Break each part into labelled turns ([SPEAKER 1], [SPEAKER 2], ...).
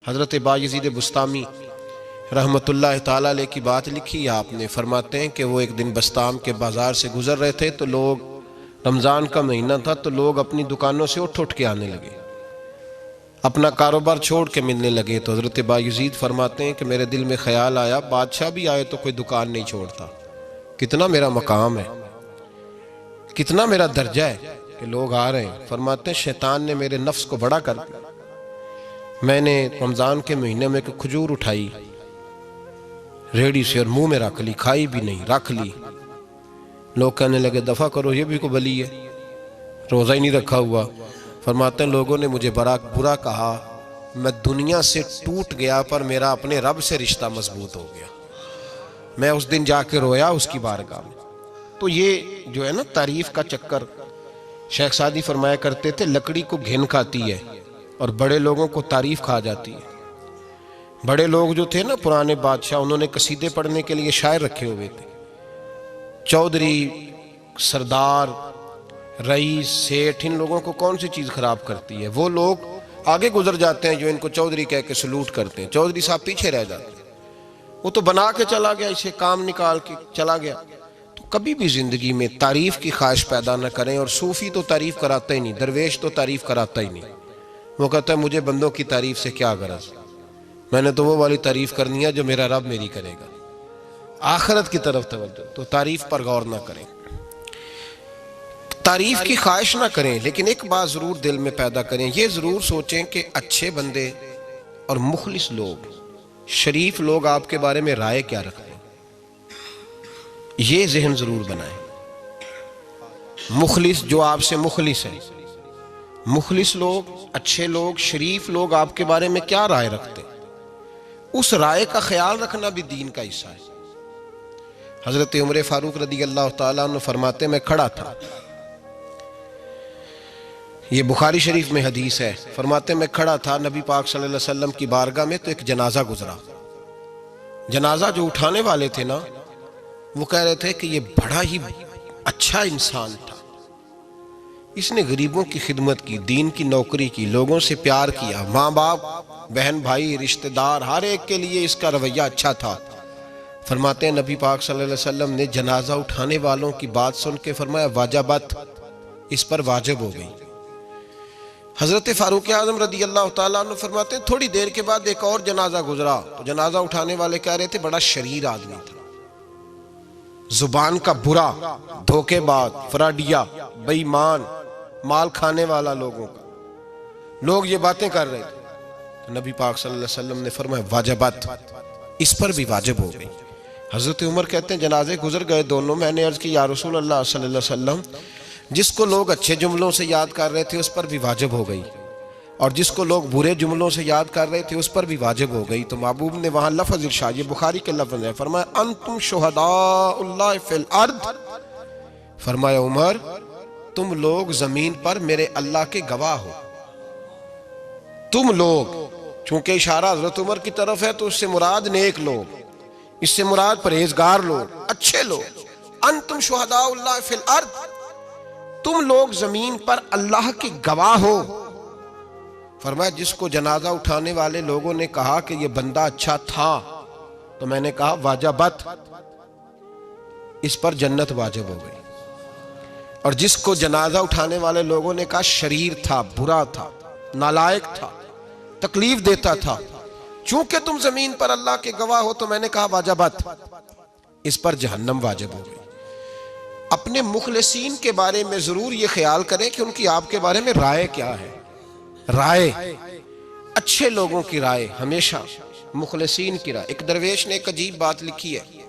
[SPEAKER 1] حضرت بایزید بسطامی رحمۃ اللہ تعالیٰ علیہ کی بات لکھی آپ نے، فرماتے ہیں کہ وہ ایک دن بسطام کے بازار سے گزر رہے تھے تو لوگ، رمضان کا مہینہ تھا تو لوگ اپنی دکانوں سے اٹھ کے آنے لگے، اپنا کاروبار چھوڑ کے ملنے لگے۔ تو حضرت بایزید فرماتے ہیں کہ میرے دل میں خیال آیا، بادشاہ بھی آئے تو کوئی دکان نہیں چھوڑتا، کتنا میرا مقام ہے، کتنا میرا درجہ ہے کہ لوگ آ رہے ہیں۔ فرماتے ہیں شیطان نے میرے نفس کو بڑا کر دیا، میں نے رمضان کے مہینے میں ایک کھجور اٹھائی ریڑھی سے اور منہ میں رکھ لی، کھائی بھی نہیں، رکھ لی۔ لوگ کہنے لگے دفع کرو، یہ بھی کو بلی ہے، روزہ ہی نہیں رکھا ہوا۔ فرماتے ہیں لوگوں نے مجھے برا کہا، میں دنیا سے ٹوٹ گیا پر میرا اپنے رب سے رشتہ مضبوط ہو گیا۔ میں اس دن جا کے رویا اس کی بارگاہ میں۔ تو یہ جو ہے نا تعریف کا چکر، شیخ سعدی فرمایا کرتے تھے لکڑی کو گھن کھاتی ہے اور بڑے لوگوں کو تعریف کھا جاتی ہے۔ بڑے لوگ جو تھے نا پرانے بادشاہ، انہوں نے قصیدے پڑھنے کے لیے شاعر رکھے ہوئے تھے، چودھری، سردار، رئیس، سیٹھ، ان لوگوں کو کون سی چیز خراب کرتی ہے؟ وہ لوگ آگے گزر جاتے ہیں جو ان کو چودھری کہہ کے سلوٹ کرتے ہیں، چودھری صاحب پیچھے رہ جاتے ہیں۔ وہ تو بنا کے چلا گیا، اسے کام نکال کے چلا گیا۔ تو کبھی بھی زندگی میں تعریف کی خواہش پیدا نہ کریں، اور صوفی تو تعریف کراتا ہی نہیں، درویش تو تعریف کراتا ہی نہیں۔ وہ کہتا ہے مجھے بندوں کی تعریف سے کیا غرض، میں نے تو وہ والی تعریف کرنی ہے جو میرا رب میری کرے گا۔ آخرت کی طرف توجہ، تو تعریف پر غور نہ کریں، تعریف کی خواہش نہ کریں، لیکن ایک بات ضرور دل میں پیدا کریں، یہ ضرور سوچیں کہ اچھے بندے اور مخلص لوگ، شریف لوگ آپ کے بارے میں رائے کیا رکھتے ہیں، یہ ذہن ضرور بنائیں۔ مخلص جو آپ سے مخلص ہے، مخلص لوگ، اچھے لوگ، شریف لوگ آپ کے بارے میں کیا رائے رکھتے ہیں، اس رائے کا خیال رکھنا بھی دین کا حصہ ہے۔ حضرت عمر فاروق رضی اللہ تعالیٰ عنہ فرماتے میں کھڑا تھا، یہ بخاری شریف میں حدیث ہے، فرماتے میں کھڑا تھا نبی پاک صلی اللہ علیہ وسلم کی بارگاہ میں، تو ایک جنازہ گزرا۔ جنازہ جو اٹھانے والے تھے نا، وہ کہہ رہے تھے کہ یہ بڑا ہی اچھا انسان تھا، اس نے غریبوں کی خدمت کی، دین کی نوکری کی، لوگوں سے پیار کیا، ماں باپ، بہن بھائی، رشتہ دار، ہر ایک کے لیے اس کا رویہ اچھا تھا۔ فرماتے ہیں نبی پاک صلی اللہ علیہ وسلم نے جنازہ اٹھانے والوں کی بات سن کے فرمایا واجبت، اس پر واجب ہو گئی۔ حضرت فاروق اعظم رضی اللہ تعالیٰ عنہ فرماتے ہیں تھوڑی دیر کے بعد ایک اور جنازہ گزرا، تو جنازہ اٹھانے والے کہہ رہے تھے بڑا شریر آدمی تھا، زبان کا برا، دھوکے باز، فراڈیا، بے ایمان، مال کھانے والا لوگوں کا، لوگ یہ باتیں کر رہے تھے۔ تو نبی پاک صلی اللہ علیہ وسلم نے فرمایا واجبت، اس پر بھی واجب ہو گئی۔ حضرت عمر کہتے ہیں جنازے گزر گئے دونوں، میں نے عرض کی یا رسول اللہ صلی اللہ علیہ وسلم، جس کو لوگ اچھے جملوں سے یاد کر رہے تھے اس پر بھی واجب ہو گئی، اور جس کو لوگ برے جملوں سے یاد کر رہے تھے اس پر بھی واجب ہو گئی۔ تو محبوب نے وہاں لفظ ارشاد، یہ بخاری کے لفظ ہے، فرمایا انتم شہداء اللہ فی الارض، فرمایا عمر تم لوگ زمین پر میرے اللہ کے گواہ ہو، تم لوگ، چونکہ اشارہ حضرت عمر کی طرف ہے تو اس سے مراد نیک لوگ، اس سے مراد پرہیزگار لوگ، اچھے لوگ۔ انتم شہداء اللہ فی الارض، تم لوگ زمین پر اللہ کے گواہ ہو۔ فرمایا جس کو جنازہ اٹھانے والے لوگوں نے کہا کہ یہ بندہ اچھا تھا، تو میں نے کہا واجبت، اس پر جنت واجب ہو گئی۔ اور جس کو جنازہ اٹھانے والے لوگوں نے کہا شریر تھا، برا تھا، نالائق تھا، تکلیف دیتا تھا، چونکہ تم زمین پر اللہ کے گواہ ہو، تو میں نے کہا واجبت، اس پر جہنم واجب ہو گئی۔ اپنے مخلصین کے بارے میں ضرور یہ خیال کریں کہ ان کی آپ کے بارے میں رائے کیا ہے۔ رائے، اچھے لوگوں کی رائے، ہمیشہ مخلصین کی رائے۔ ایک درویش نے ایک عجیب بات لکھی ہے،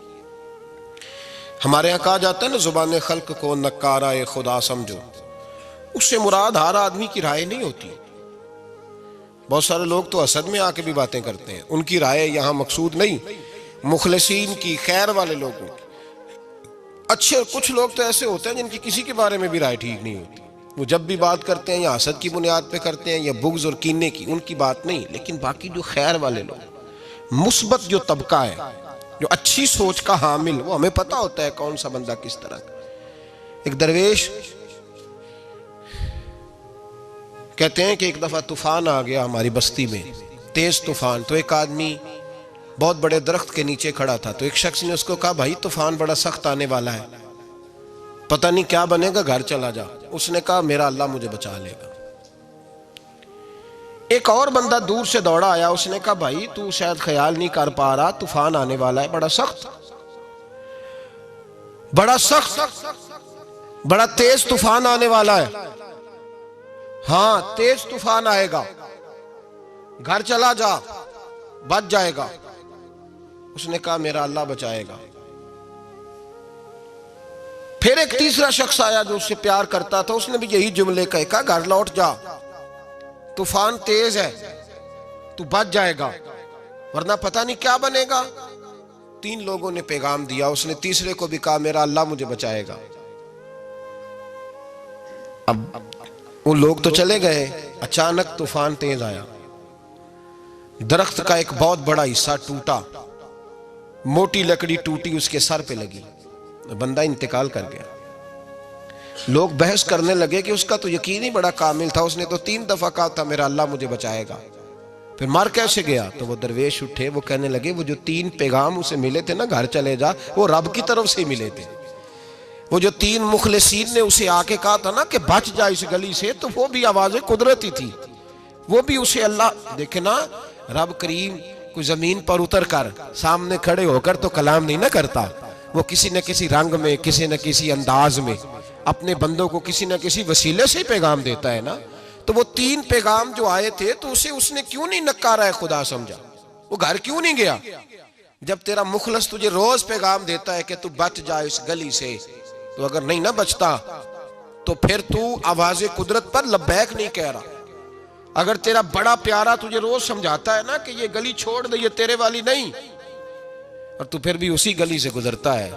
[SPEAKER 1] ہمارے یہاں کہا جاتا ہے نا زبان خلق کو نکارہ خدا سمجھو، اس سے مراد ہر آدمی کی رائے نہیں ہوتی۔ بہت سارے لوگ تو حسد میں آ کے بھی باتیں کرتے ہیں، ان کی رائے یہاں مقصود نہیں، مخلصین کی، خیر والے لوگوں کی۔ اچھے کچھ لوگ تو ایسے ہوتے ہیں جن کی کسی کے بارے میں بھی رائے ٹھیک نہیں ہوتی، وہ جب بھی بات کرتے ہیں یا حسد کی بنیاد پہ کرتے ہیں یا بغض اور کینے کی، ان کی بات نہیں۔ لیکن باقی جو خیر والے لوگ، مثبت جو طبقہ ہے، جو اچھی سوچ کا حامل، وہ ہمیں پتہ ہوتا ہے کون سا بندہ کس طرح کا۔ ایک درویش کہتے ہیں کہ ایک دفعہ طوفان آ گیا ہماری بستی میں، تیز طوفان. تو ایک آدمی بہت بڑے درخت کے نیچے کھڑا تھا, تو ایک شخص نے اس کو کہا بھائی طوفان بڑا سخت آنے والا ہے, پتہ نہیں کیا بنے گا, گھر چلا جا. اس نے کہا میرا اللہ مجھے بچا لے گا. ایک اور بندہ دور سے دوڑا آیا, اس نے کہا بھائی تو شاید خیال نہیں کر پا رہا, طوفان آنے والا ہے بڑا سخت, بڑا تیز طوفان آنے والا ہے. ہاں تیز طوفان آئے گا, گھر چلا جا, بچ جائے گا. اس نے کہا میرا اللہ بچائے گا. پھر ایک تیسرا شخص آیا جو اس سے پیار کرتا تھا, اس نے بھی یہی جملے کہا گھر لوٹ جا, طوفان تیز ہے, تو بچ جائے گا ورنہ پتہ نہیں کیا بنے گا. 3 لوگوں نے پیغام دیا, اس نے تیسرے کو بھی کہا میرا اللہ مجھے بچائے گا. اب وہ لوگ تو چلے گئے, اچانک طوفان تیز آیا, درخت کا ایک بہت بڑا حصہ ٹوٹا, موٹی لکڑی ٹوٹی اس کے سر پہ لگی, بندہ انتقال کر گیا. لوگ بحث کرنے لگے کہ اس کا تو یقین ہی بڑا کامل تھا, اس نے تو 3 دفعہ کہا تھا میرا اللہ مجھے بچائے گا, پھر مر کیسے گیا؟ تو وہ درویش اٹھے, وہ کہنے لگے وہ جو 3 پیغام اسے ملے تھے نا گھر چلے جا, وہ رب کی طرف سے ملے تھے. وہ جو 3 مخلصین نے اسے آ کے کہا تھا نا کہ بچ جا اس گلی سے, تو وہ بھی آواز قدرتی تھی, وہ بھی اسے اللہ دیکھے نا. رب کریم کوئی زمین پر اتر کر سامنے کھڑے ہو کر تو کلام نہیں نہ کرتا, وہ کسی نہ کسی رنگ میں, کسی نہ کسی انداز میں اپنے بندوں کو کسی نہ کسی وسیلے سے پیغام دیتا ہے نا. تو وہ 3 پیغام جو آئے تھے تو اسے اس نے کیوں نہیں نکارا ہے خدا سمجھا, وہ گھر کیوں نہیں گیا؟ جب تیرا مخلص تجھے روز پیغام دیتا ہے کہ تو بچ جا اس گلی سے, تو اگر نہیں نہ بچتا تو پھر تو آواز قدرت پر لبیک نہیں کہہ رہا. اگر تیرا بڑا پیارا تجھے روز سمجھاتا ہے نا کہ یہ گلی چھوڑ دے, یہ تیرے والی نہیں, اور تو پھر بھی اسی گلی سے گزرتا ہے,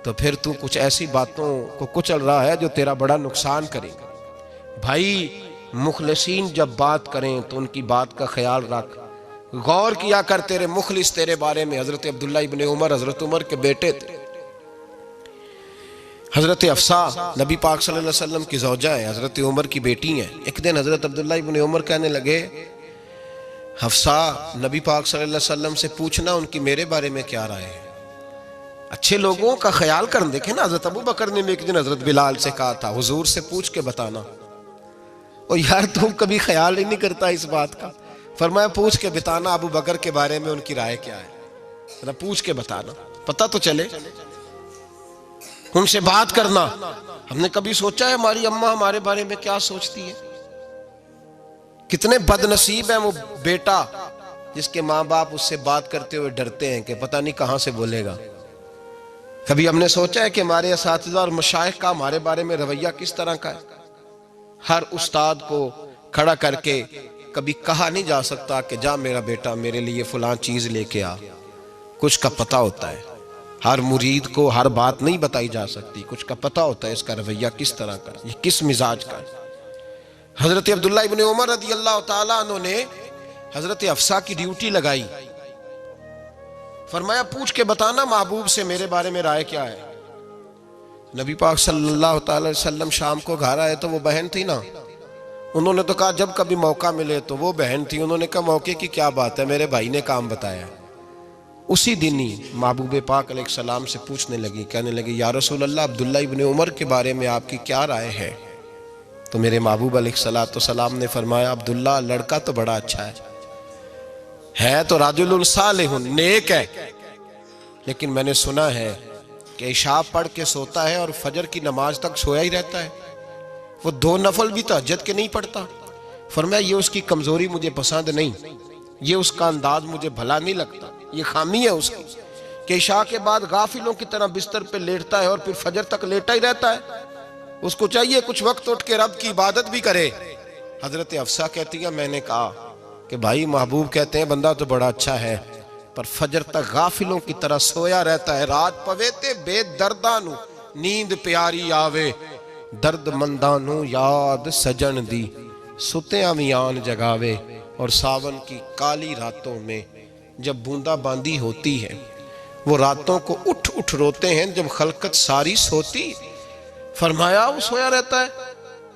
[SPEAKER 1] تو پھر تو کچھ ایسی باتوں کو کچل رہا ہے جو تیرا بڑا نقصان کرے گا. بھائی مخلصین جب بات کریں تو ان کی بات کا خیال رکھ, غور کیا کر. تیرے مخلص تیرے بارے میں حضرت عبداللہ ابن عمر, حضرت عمر کے بیٹے تھے. حضرت حفصہ نبی پاک صلی اللہ علیہ وسلم کی زوجہ ہے, حضرت عمر کی بیٹی ہیں. ایک دن حضرت عبداللہ ابن عمر کہنے لگے حفصہ نبی پاک صلی اللہ علیہ وسلم سے پوچھنا ان کی میرے بارے میں کیا رائے ہے. اچھے لوگوں کا خیال کر. دیکھیں نا حضرت ابو بکر نے بھی ایک دن حضرت بلال سے کہا تھا حضور سے پوچھ کے بتانا, اور یار تم کبھی خیال ہی نہیں کرتا اس بات کا. فرمایا پوچھ کے بتانا ابو بکر کے بارے میں ان کی رائے کیا ہے, پوچھ کے بتانا, پتہ تو چلے, ان سے بات کرنا. ہم نے کبھی سوچا ہے ہماری اماں ہمارے بارے میں کیا سوچتی ہے؟ کتنے بد نصیب ہیں وہ بیٹا جس کے ماں باپ اس سے بات کرتے ہوئے ڈرتے ہیں کہ پتہ نہیں کہاں سے بولے گا. کبھی ہم نے سوچا ہے کہ ہمارے اساتذہ اور مشائخ کا ہمارے بارے میں رویہ کس طرح کا ہے؟ ہر استاد کو کھڑا کر کے کبھی کہا نہیں جا سکتا کہ جا میرا بیٹا میرے لیے فلاں چیز لے کے آ. کچھ کا پتہ ہوتا ہے, ہر مرید کو ہر بات نہیں بتائی جا سکتی, کچھ کا پتہ ہوتا ہے اس کا رویہ کس طرح کا, یہ کس مزاج کا ہے. حضرت عبداللہ ابن عمر رضی اللہ تعالیٰ عنہ نے حضرت حفصہ کی ڈیوٹی لگائی, فرمایا پوچھ کے بتانا محبوب سے میرے بارے میں رائے کیا ہے. نبی پاک صلی اللہ تعالی وسلم شام کو گھر آئے تو وہ بہن تھی نا, انہوں نے تو کہا جب کبھی موقع ملے تو وہ بہن تھی, انہوں نے کہا موقع کی کیا بات ہے, میرے بھائی نے کام بتایا. اسی دن ہی محبوب پاک علیہ السلام سے پوچھنے لگی, کہنے لگی یا رسول اللہ عبداللہ ابن عمر کے بارے میں آپ کی کیا رائے ہے؟ تو میرے محبوب علیہ السلام نے فرمایا عبداللہ لڑکا تو بڑا اچھا ہے تو رجل صالح نیک ہے, لیکن میں نے سنا ہے کہ عشاء پڑھ کے سوتا ہے اور فجر کی نماز تک سویا ہی رہتا ہے, وہ 2 نفل بھی تہجد کے نہیں پڑھتا. فرمایا یہ اس کی کمزوری مجھے پسند نہیں, یہ اس کا انداز مجھے بھلا نہیں لگتا, یہ خامی ہے اس کی کہ عشاء کے بعد غافلوں کی طرح بستر پہ لیٹتا ہے اور پھر فجر تک لیٹا ہی رہتا ہے. اس کو چاہیے کچھ وقت اٹھ کے رب کی عبادت بھی کرے. حضرت حفصہ کہتی ہے میں نے کہا کہ بھائی محبوب کہتے ہیں بندہ تو بڑا اچھا ہے پر فجر تک غافلوں کی طرح سویا رہتا ہے. رات پویتے بے دردانو نیند پیاری آوے, درد مندانو یاد سجن دی ستیاں میان جگاوے. اور ساون کی کالی راتوں میں جب بوندا باندی ہوتی ہے وہ راتوں کو اٹھ اٹھ روتے ہیں جب خلقت ساری سوتی. فرمایا وہ سویا رہتا ہے.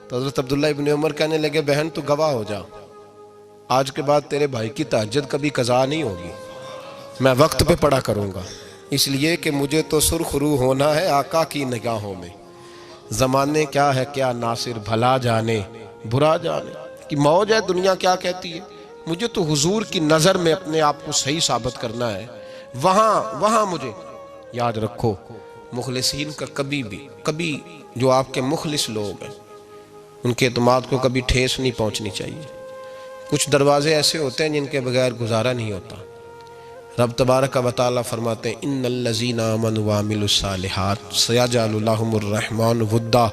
[SPEAKER 1] تو حضرت عبداللہ ابن عمر کہنے لگے بہن تو گواہ ہو جا, آج کے بعد تیرے بھائی کی تہجد کبھی قضا نہیں ہوگی، میں وقت پہ پڑھا کروں گا، اس لیے کہ مجھے تو سرخ رو ہونا ہے آقا کی نگاہوں میں۔ زمانے کیا ہے کیا ناصر، بھلا جانے برا جانے کہ موج ہے دنیا کیا کہتی ہے، مجھے تو حضور کی نظر میں اپنے آپ کو صحیح ثابت کرنا ہے۔ وہاں مجھے یاد رکھو، مخلصین کا کبھی جو آپ کے مخلص لوگ ہیں ان کے اعتماد کو کبھی ٹھیس نہیں پہنچنی چاہیے۔ کچھ دروازے ایسے ہوتے ہیں جن کے بغیر گزارا نہیں ہوتا۔ رب تبارک و تعالیٰ فرماتے ہیں ان الذین آمنوا وعملوا الصالحات سیجعل لهم الرحمن ودا،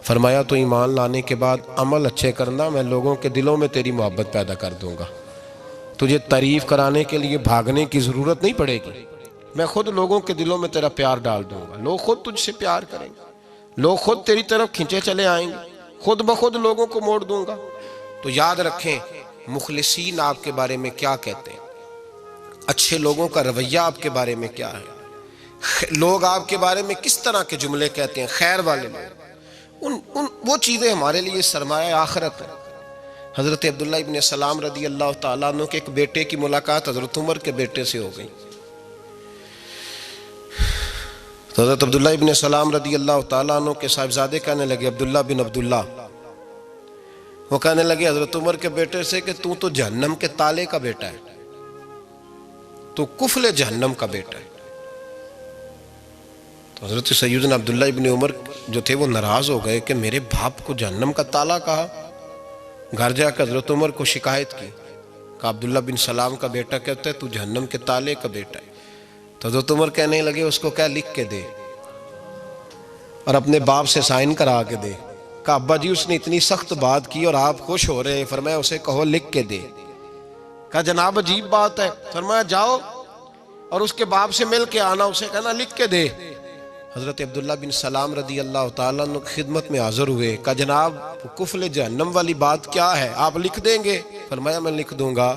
[SPEAKER 1] فرمایا تو ایمان لانے کے بعد عمل اچھے کرنا، میں لوگوں کے دلوں میں تیری محبت پیدا کر دوں گا۔ تجھے تعریف کرانے کے لیے بھاگنے کی ضرورت نہیں پڑے گی، میں خود لوگوں کے دلوں میں تیرا پیار ڈال دوں گا، لوگ خود تجھ سے پیار کریں گے، لوگ خود تیری طرف کھنچے چلے آئیں گے، خود بخود لوگوں کو موڑ دوں گا۔ تو یاد رکھیں مخلصین آپ کے بارے میں کیا کہتے ہیں، اچھے لوگوں کا رویہ آپ کے بارے میں کیا ہے، لوگ آپ کے بارے میں کس طرح کے جملے کہتے ہیں، خیر والے لوگ، وہ چیزیں ہمارے لیے سرمایہ آخرت ہے۔ حضرت عبداللہ ابن سلام رضی اللہ تعالیٰ عنہ کے ایک بیٹے کی ملاقات حضرت عمر کے بیٹے سے ہو گئی۔ تو حضرت عبداللہ ابن سلام رضی اللہ تعالیٰ عنہ کے صاحبزادے کہنے لگے عبداللہ بن عبداللہ، وہ کہنے لگے حضرت عمر کے بیٹے سے کہ تو جہنم کے تالے کا بیٹا ہے، تو کفل جہنم کا بیٹا ہے۔ تو حضرت سیدنا عبداللہ ابن عمر جو تھے وہ ناراض ہو گئے کہ میرے باپ کو جہنم کا تالا کہا۔ گھر جا کر حضرت عمر کو شکایت کی کہ عبداللہ بن سلام کا بیٹا کہتا ہے تو جہنم کے تالے کا بیٹا ہے۔ تو حضرت عمر کہنے لگے اس کو کیا لکھ کے دے اور اپنے باپ سے سائن کرا کے دے۔ کہا ابا جی اس نے اتنی سخت بات کی اور آپ خوش ہو رہے ہیں، فرمایا اسے کہو لکھ کے دے۔ کہا جناب عجیب بات ہے، فرمایا جاؤ اور اس کے باپ سے مل کے آنا، اسے کہنا لکھ کے دے۔ حضرت عبداللہ بن سلام رضی اللہ تعالیٰ عنہ کی خدمت میں حاضر ہوئے، کہا جناب کفل جہنم والی بات کیا ہے، آپ لکھ دیں گے؟ فرمایا میں لکھ دوں گا۔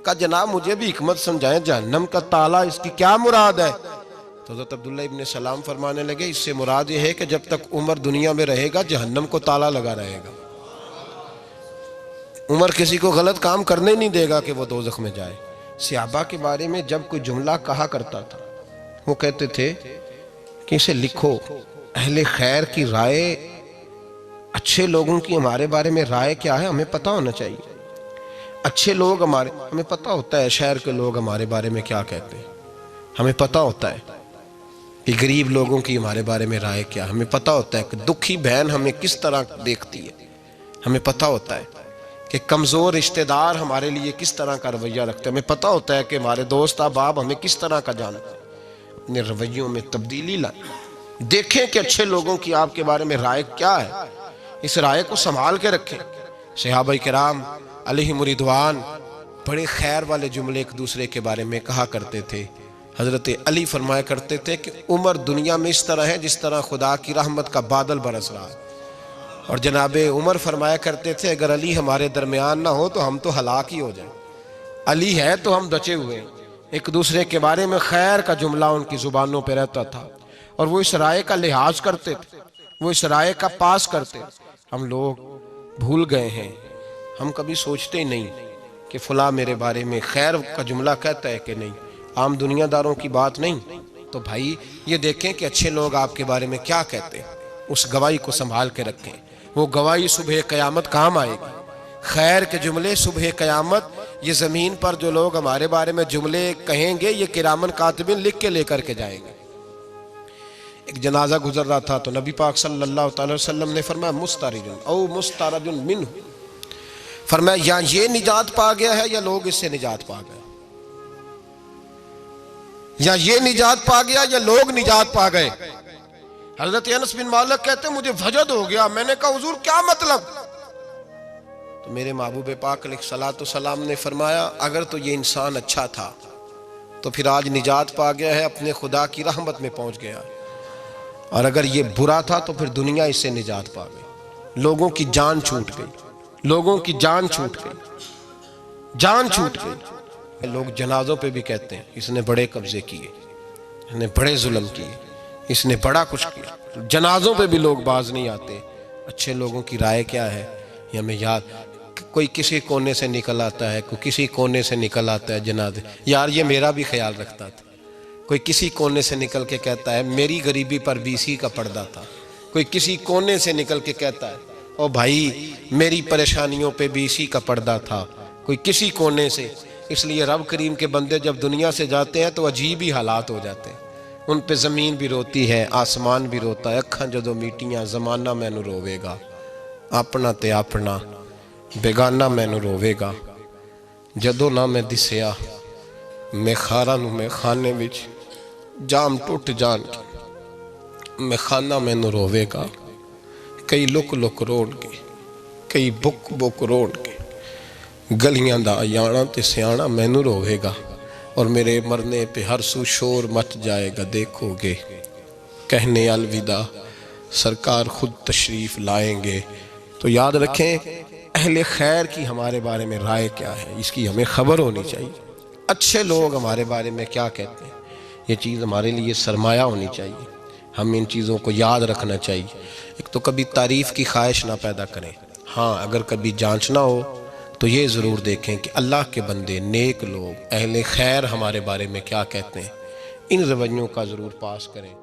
[SPEAKER 1] کہا جناب مجھے بھی حکمت سمجھائیں، جہنم کا تالا اس کی کیا مراد ہے؟ تو حضرت عبداللہ ابن سلام فرمانے لگے اس سے مراد یہ ہے کہ جب تک عمر دنیا میں رہے گا جہنم کو تالا لگا رہے گا، عمر کسی کو غلط کام کرنے نہیں دے گا کہ وہ دوزخ میں جائے۔ صحابہ کے بارے میں جب کوئی جملہ کہا کرتا تھا وہ کہتے تھے کہ اسے لکھو، اہل خیر کی رائے، اچھے لوگوں کی ہمارے بارے میں رائے کیا ہے ہمیں پتہ ہونا چاہیے۔ اچھے لوگ ہمیں پتہ ہوتا ہے شہر کے لوگ ہمارے بارے میں کیا کہتے ہیں، ہمیں پتہ ہوتا ہے کہ غریب لوگوں کی ہمارے بارے میں رائے کیا، ہمیں پتہ ہوتا ہے کہ دکھی بہن ہمیں کس طرح دیکھتی ہے، ہمیں پتہ ہوتا ہے کہ کمزور رشتہ دار ہمارے لیے کس طرح کا رویہ رکھتے ہیں، ہمیں پتہ ہوتا ہے کہ ہمارے دوست احباب ہمیں کس طرح کا جانتے ہیں۔ اپنے رویوں میں تبدیلی لائیں، دیکھیں کہ اچھے لوگوں کی آپ کے بارے میں رائے کیا ہے، اس رائے کو سنبھال کے رکھیں۔ صحابہ کرام علیہم رضوان بڑے خیر والے جملے ایک دوسرے کے بارے میں کہا کرتے تھے۔ حضرت علی فرمایا کرتے تھے کہ عمر دنیا میں اس طرح ہے جس طرح خدا کی رحمت کا بادل برس رہا ہے، اور جناب عمر فرمایا کرتے تھے اگر علی ہمارے درمیان نہ ہو تو ہم تو ہلاک ہی ہو جائیں، علی ہے تو ہم بچے ہوئے ہیں۔ ایک دوسرے کے بارے میں خیر کا جملہ ان کی زبانوں پہ رہتا تھا، اور وہ اس رائے کا لحاظ کرتے تھے، وہ اس رائے کا پاس کرتے۔ ہم لوگ بھول گئے ہیں، ہم کبھی سوچتے ہی نہیں کہ فلاں میرے بارے میں خیر کا جملہ کہتا ہے کہ نہیں، عام دنیا داروں کی بات نہیں۔ تو بھائی یہ دیکھیں کہ اچھے لوگ آپ کے بارے میں کیا کہتے ہیں، اس گواہی کو سنبھال کے رکھیں، وہ گواہی صبح قیامت کام آئے گی۔ خیر کے جملے صبح قیامت، یہ زمین پر جو لوگ ہمارے بارے میں جملے کہیں گے یہ کرامن کاتبین لکھ کے لے کر کے جائیں گے۔ ایک جنازہ گزر رہا تھا تو نبی پاک صلی اللہ تعالی وسلم نے فرمایا مسترج او مسترج منہ، فرمایا یا یہ نجات پا گیا ہے یا لوگ اس سے نجات پا گئے، یا یہ نجات پا گیا یا لوگ نجات پا گئے۔ حضرت انس بن مالک کہتے ہیں مجھے وجد ہو گیا، میں نے کہا حضور کیا مطلب؟ تو میرے محبوب پاک علیہ الصلوۃ والسلام نے فرمایا اگر تو یہ انسان اچھا تھا تو پھر آج نجات پا گیا ہے، اپنے خدا کی رحمت میں پہنچ گیا، اور اگر یہ برا تھا تو پھر دنیا اس سے نجات پا گئی۔ لوگوں کی جان چھوٹ گئی، لوگوں کی جان چھوٹ گئی، جان چھوٹ گئی۔ لوگ جنازوں پہ بھی کہتے ہیں اس نے بڑے قبضے کیے، اس نے بڑے ظلم کیے، اس نے بڑا کچھ کیا۔ جنازوں پہ بھی لوگ باز نہیں آتے۔ اچھے لوگوں کی رائے کیا ہے یہ ہمیں یاد، کوئی کسی کونے سے نکل آتا ہے، کوئی کسی کونے سے نکل آتا ہے جنازے. یار یہ میرا بھی خیال رکھتا تھا. کوئی کسی کونے سے نکل کے کہتا ہے میری غریبی پر BC کا پردہ تھا. کوئی کسی کونے سے نکل کے کہتا ہے او بھائی میری پریشانیوں پہ BC کا پردہ تھا. کوئی کسی کونے سے. اس لیے رب کریم کے بندے جب دنیا سے جاتے ہیں تو عجیب ہی حالات ہو جاتے ہیں. ان پہ زمین بھی روتی ہے، آسمان بھی روتا ہے. اکھاں جدو میٹیاں زمانہ مینوں روے گا، اپنا تے اپنا بیگانہ مینوں روے گا. جدو نہ میں دسیا میں خاراں نوں میں خانے وچ جام ٹوٹ جان کے میں خانہ مینوں روے گا. کئی لک لک روڑ کے، کئی بک بک روڑ کے گلیاں دا یانا تے سیانا مینوں روے گا. اور میرے مرنے پہ ہر سو شور مچ جائے گا، دیکھو گے کہنے الوداع سرکار خود تشریف لائیں گے. تو یاد رکھیں اہل خیر کی ہمارے بارے میں رائے کیا ہے، اس کی ہمیں خبر ہونی چاہیے. اچھے لوگ ہمارے بارے میں کیا کہتے ہیں، یہ چیز ہمارے لیے سرمایہ ہونی چاہیے. ہم ان چیزوں کو یاد رکھنا چاہیے. ایک تو کبھی تعریف کی خواہش نہ پیدا کریں. ہاں اگر کبھی جانچنا ہو تو یہ ضرور دیکھیں کہ اللہ کے بندے، نیک لوگ، اہل خیر ہمارے بارے میں کیا کہتے ہیں. ان رویوں کا ضرور پاس کریں.